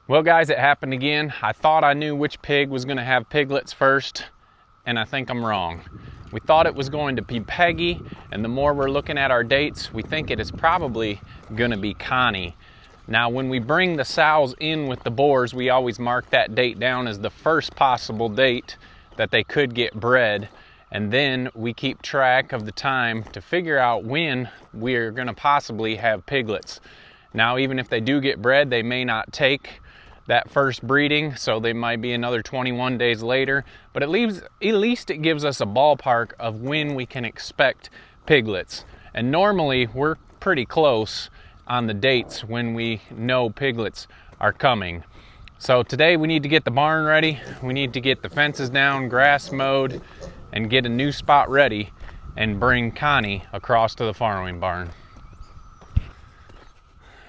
Well guys, it happened again. I thought I knew which pig was going to have piglets first, and I think I'm wrong. We thought it was going to be Peggy, and the more we're looking at our dates, we think it is probably going to be Connie. Now when we bring the sows in with the boars, we always mark that date down as the first possible date that they could get bred, and then we keep track of the time to figure out when we're going to possibly have piglets. Now even if they do get bred, they may not take that first breeding, so they might be another 21 days later, but at least it gives us a ballpark of when we can expect piglets. And normally we're pretty close on the dates when we know piglets are coming. So today we need to get the barn ready, we need to get the fences down, grass mowed, and get a new spot ready and bring Connie across to the farrowing barn.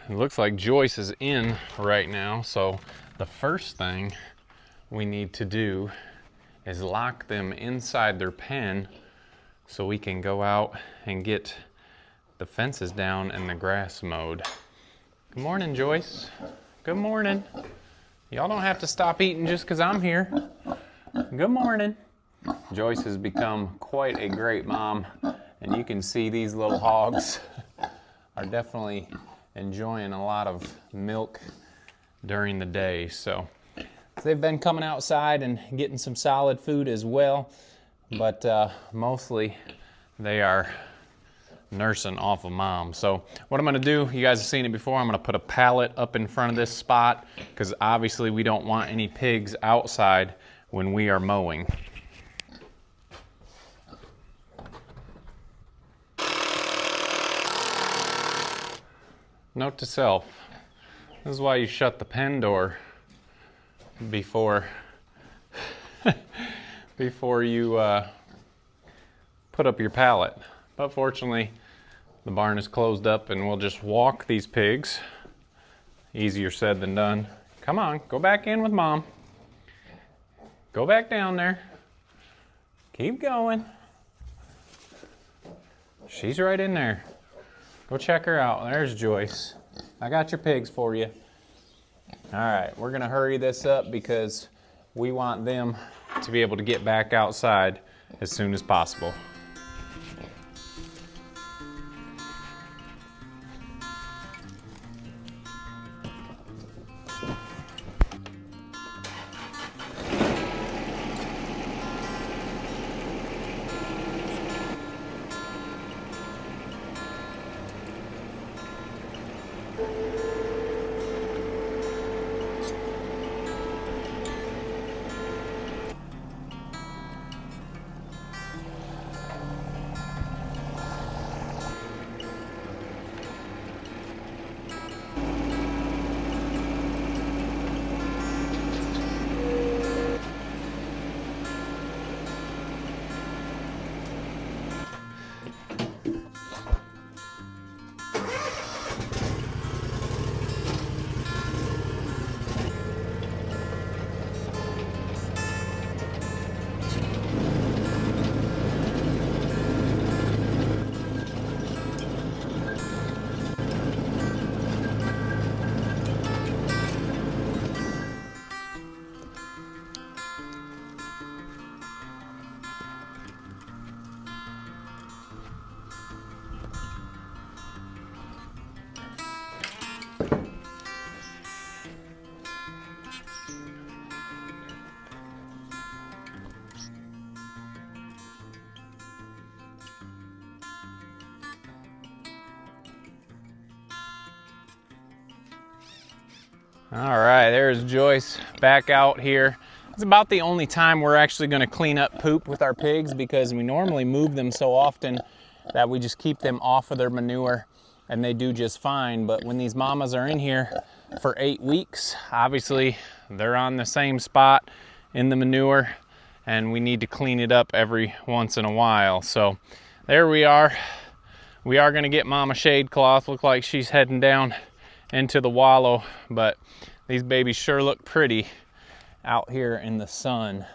It looks like Joyce is in right now, so the first thing we need to do is lock them inside their pen so we can go out and get the fences down and the grass mowed. Good morning, Joyce. Good morning. Y'all don't have to stop eating just because I'm here. Good morning. Joyce has become quite a great mom, and you can see these little hogs are definitely enjoying a lot of milk during the day. So they've been coming outside and getting some solid food as well, but mostly they are nursing off of mom. So what I'm going to do, you guys have seen it before, I'm going to put a pallet up in front of this spot because obviously we don't want any pigs outside when we are mowing. Note to self, this is why you shut the pen door before you put up your pallet. But fortunately, the barn is closed up and we'll just walk these pigs. Easier said than done. Come on, go back in with mom. Go back down there. Keep going. She's right in there. Go check her out. There's Joyce. I got your pigs for you. All right, we're gonna hurry this up because we want them to be able to get back outside as soon as possible. All right, there's Joyce back out here. It's about the only time we're actually going to clean up poop with our pigs because we normally move them so often that we just keep them off of their manure and they do just fine. But when these mamas are in here for 8 weeks, obviously they're on the same spot in the manure and we need to clean it up every once in a while. So there we are. We are going to get mama shade cloth. Look like she's heading down into the wallow, but these babies sure look pretty out here in the sun.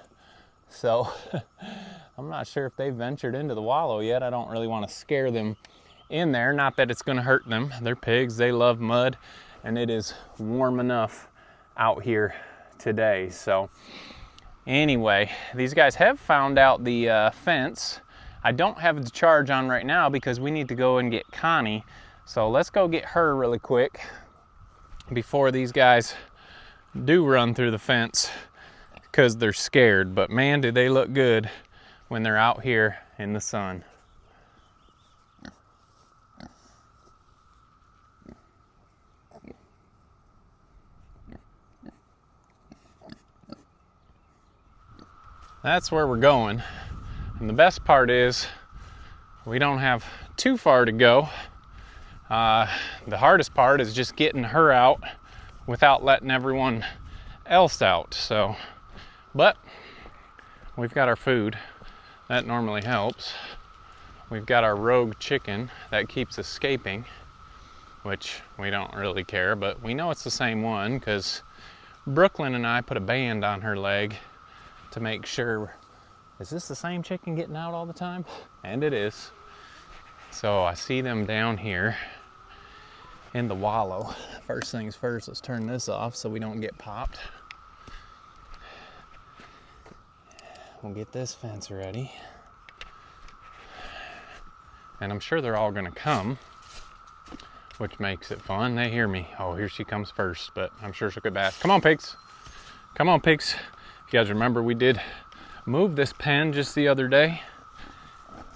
So I'm not sure if they've ventured into the wallow yet. I don't really want to scare them in there. Not that it's going to hurt them. They're pigs. They love mud, and it is warm enough out here today. So anyway, these guys have found out the fence. I don't have the charge on right now because we need to go and get Connie. So let's go get her really quick before these guys do run through the fence because they're scared. But man, do they look good when they're out here in the sun. That's where we're going. And the best part is we don't have too far to go. The hardest part is just getting her out without letting everyone else out. So, but we've got our food. That normally helps. We've got our rogue chicken that keeps escaping, which we don't really care, but we know it's the same one because Brooklyn and I put a band on her leg to make sure. Is this the same chicken getting out all the time? And it is. So I see them down here in the wallow. First things first, let's turn this off so we don't get popped. We'll get this fence ready. And I'm sure they're all gonna come, which makes it fun. They hear me. Oh, here she comes first, but I'm sure she'll get back. Come on, pigs. Come on, pigs. If you guys remember, we did move this pen just the other day,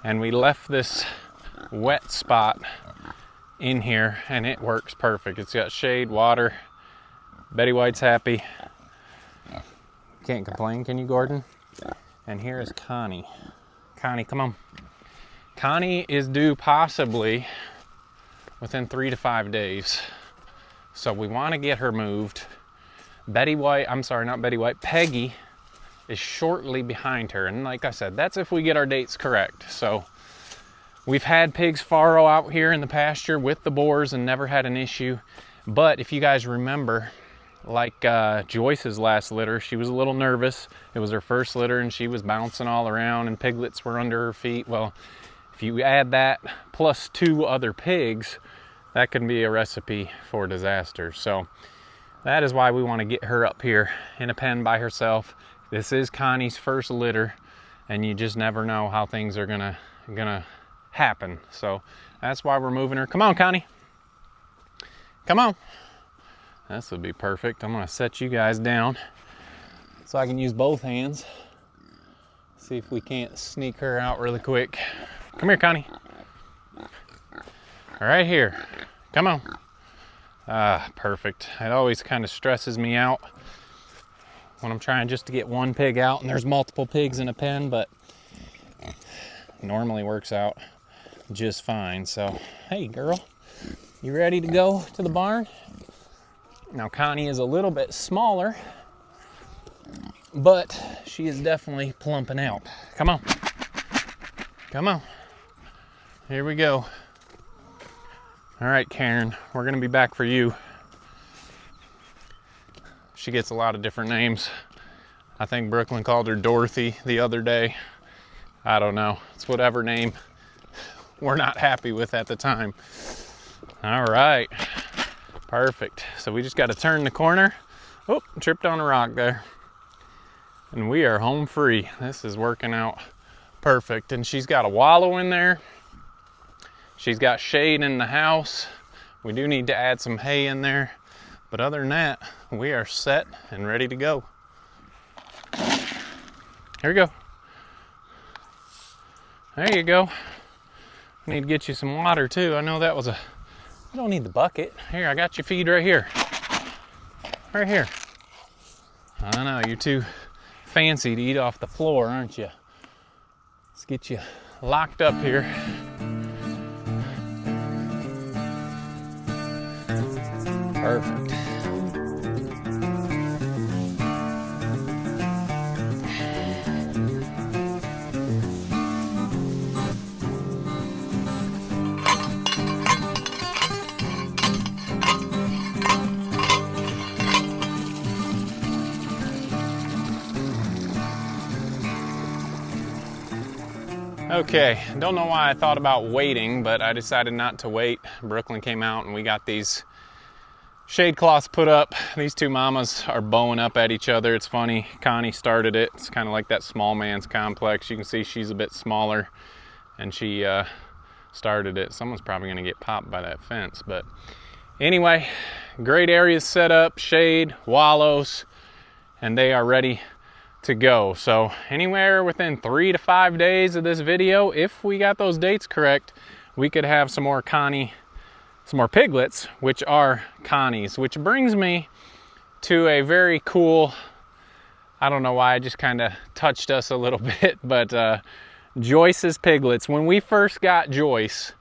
and we left this wet spot in here, and it works perfect. It's got shade, water. Betty White's happy. Can't complain, can you, Gordon? And here is Connie. Connie, come on. Connie is due possibly within 3 to 5 days. So we want to get her moved. Betty White, I'm sorry, not Betty White, Peggy is shortly behind her. And like I said, that's if we get our dates correct. So we've had pigs farrow out here in the pasture with the boars and never had an issue. But if you guys remember, like Joyce's last litter, she was a little nervous. It was her first litter and she was bouncing all around and piglets were under her feet. Well, if you add that plus 2 other pigs, that can be a recipe for disaster. So that is why we want to get her up here in a pen by herself. This is Connie's first litter, and you just never know how things are gonna happen. So that's why we're moving her. Come on, Connie. Come on. This would be perfect. I'm gonna set you guys down so I can use both hands. See if we can't sneak her out really quick. Come here, Connie. Right here. Come on. Perfect. It always kind of stresses me out when I'm trying just to get one pig out and there's multiple pigs in a pen, but normally works out just fine. So, hey girl, you ready to go to the barn? Now Connie is a little bit smaller, but she is definitely plumping out. Come on. Come on. Here we go. All right, Karen, we're gonna be back for you. She gets a lot of different names. I think Brooklyn called her Dorothy the other day. I don't know, it's whatever name we're not happy with at the time. All right, perfect. So we just gotta turn the corner. Oh, tripped on a rock there. And we are home free. This is working out perfect. And she's got a wallow in there. She's got shade in the house. We do need to add some hay in there. But other than that, we are set and ready to go. Here we go. There you go. Need to get you some water too. I know that was you don't need the bucket. Here, I got your feed right here. Right here. I know, you're too fancy to eat off the floor, aren't you? Let's get you locked up here. Perfect. Okay, don't know why I thought about waiting, but I decided not to wait. Brooklyn came out and we got these shade cloths put up. These two mamas are bowing up at each other. It's funny, Connie started it. It's kind of like that small man's complex. You can see she's a bit smaller and she started it. Someone's probably gonna get popped by that fence, but anyway, great areas set up, shade, wallows, and they are ready to go. So anywhere within 3 to 5 days of this video, if we got those dates correct, we could have some more piglets, which are Connies, which brings me to a very cool, I don't know why I just kind of touched us a little bit, but Joyce's piglets. When we first got Joyce,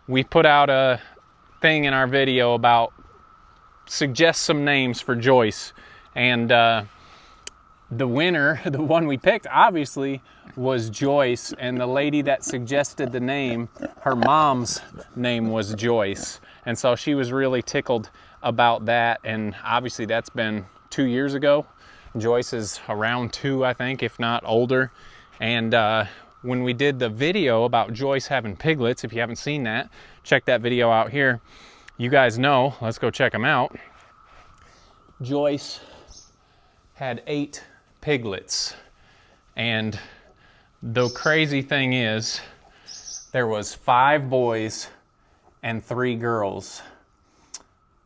we put out a thing in our video about suggest some names for Joyce, and the winner, the one we picked, obviously was Joyce, and the lady that suggested the name, her mom's name was Joyce, and so she was really tickled about that. And obviously that's been 2 years ago. Joyce is around 2, I think, if not older. And when we did the video about Joyce having piglets, if you haven't seen that, check that video out here. You guys know, let's go check them out. Joyce had 8 piglets, and the crazy thing is there was 5 boys and 3 girls.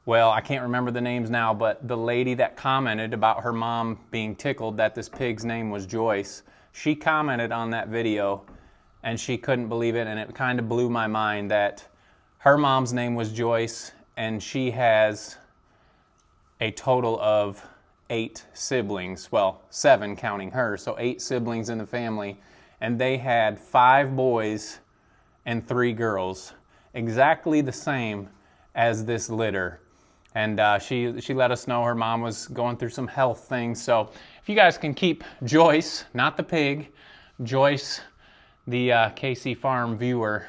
Well, I can't remember the names now, but the lady that commented about her mom being tickled that this pig's name was Joyce, she commented on that video and she couldn't believe it, and it kind of blew my mind that her mom's name was Joyce and she has a total of 8 siblings, well, 7 counting her, so 8 siblings in the family, and they had 5 boys and 3 girls, exactly the same as this litter. And she let us know her mom was going through some health things. So if you guys can keep Joyce, not the pig, Joyce, the KC Farm viewer,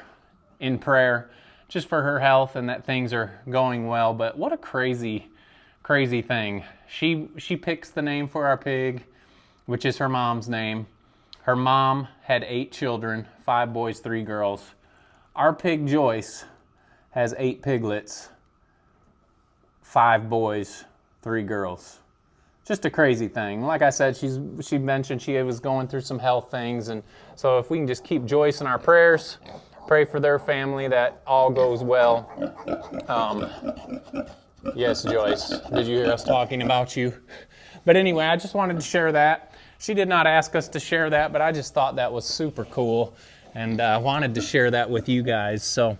in prayer, just for her health and that things are going well. But what a crazy thing. She picks the name for our pig, which is her mom's name. Her mom had 8 children, 5 boys, 3 girls. Our pig Joyce has 8 piglets, 5 boys, 3 girls. Just a crazy thing. Like I said, she mentioned she was going through some health things, and so if we can just keep Joyce in our prayers, pray for their family that all goes well. Yes, Joyce, did you hear us talking about you? But anyway, I just wanted to share that. She did not ask us to share that, but I just thought that was super cool, and wanted to share that with you guys. So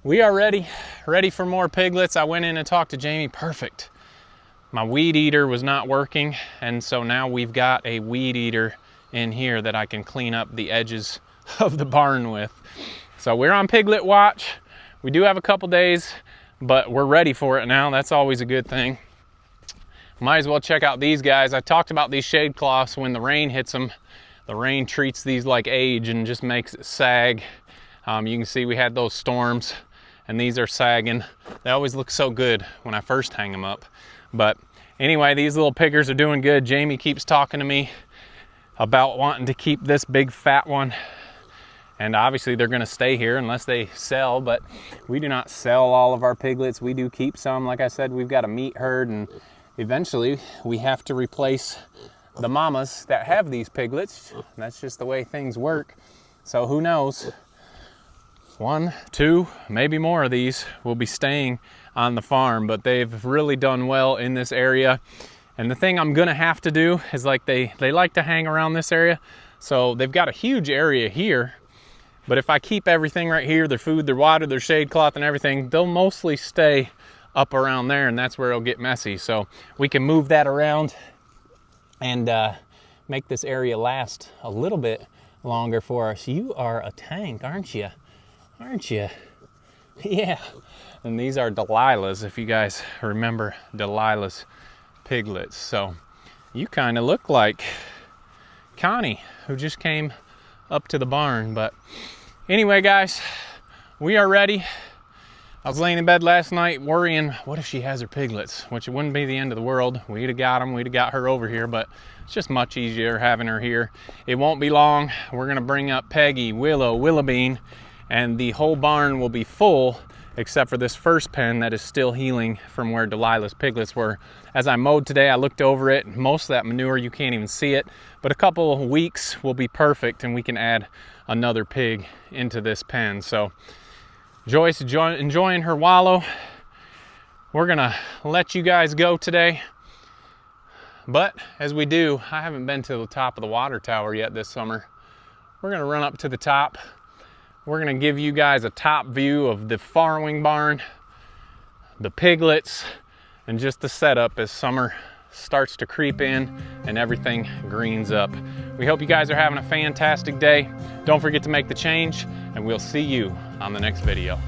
we are ready for more piglets. I went in and talked to Jamie. Perfect. My weed eater was not working, and so now we've got a weed eater in here that I can clean up the edges of the barn with. So we're on piglet watch. We do have a couple days, but we're ready for it now. That's always a good thing. Might as well check out these guys. I talked about these shade cloths. When the rain hits them, the rain treats these like age and just makes it sag. You can see we had those storms, and these are sagging. They always look so good when I first hang them up. But anyway, these little piggers are doing good. Jamie keeps talking to me about wanting to keep this big fat one, and obviously they're going to stay here unless they sell, but we do not sell all of our piglets. We do keep some. Like I said, we've got a meat herd, and eventually we have to replace the mamas that have these piglets. That's just the way things work. So who knows? 1, 2, maybe more of these will be staying on the farm, but they've really done well in this area. And the thing I'm gonna have to do is, like, they like to hang around this area. So they've got a huge area here, but if I keep everything right here, their food, their water, their shade cloth and everything, they'll mostly stay up around there, and that's where it'll get messy. So we can move that around and make this area last a little bit longer for us. You are a tank, aren't you? Aren't you? Yeah. And these are Delilah's, if you guys remember Delilah's piglets. So you kind of look like Connie, who just came up to the barn. But anyway, guys, we are ready. I was laying in bed last night worrying, what if she has her piglets? Which it wouldn't be the end of the world. We'd have got them, we'd have got her over here, but it's just much easier having her here. It won't be long. We're gonna bring up Peggy, Willow, Willowbean, and the whole barn will be full, except for this first pen that is still healing from where Delilah's piglets were. As I mowed today, I looked over it. Most of that manure, you can't even see it, but a couple of weeks will be perfect and we can add another pig into this pen. So Joyce enjoying her wallow. We're gonna let you guys go today. But as we do, I haven't been to the top of the water tower yet this summer. We're gonna run up to the top. We're gonna give you guys a top view of the farrowing barn, the piglets, and just the setup as summer starts to creep in and everything greens up. We hope you guys are having a fantastic day. Don't forget to make the change, and we'll see you on the next video.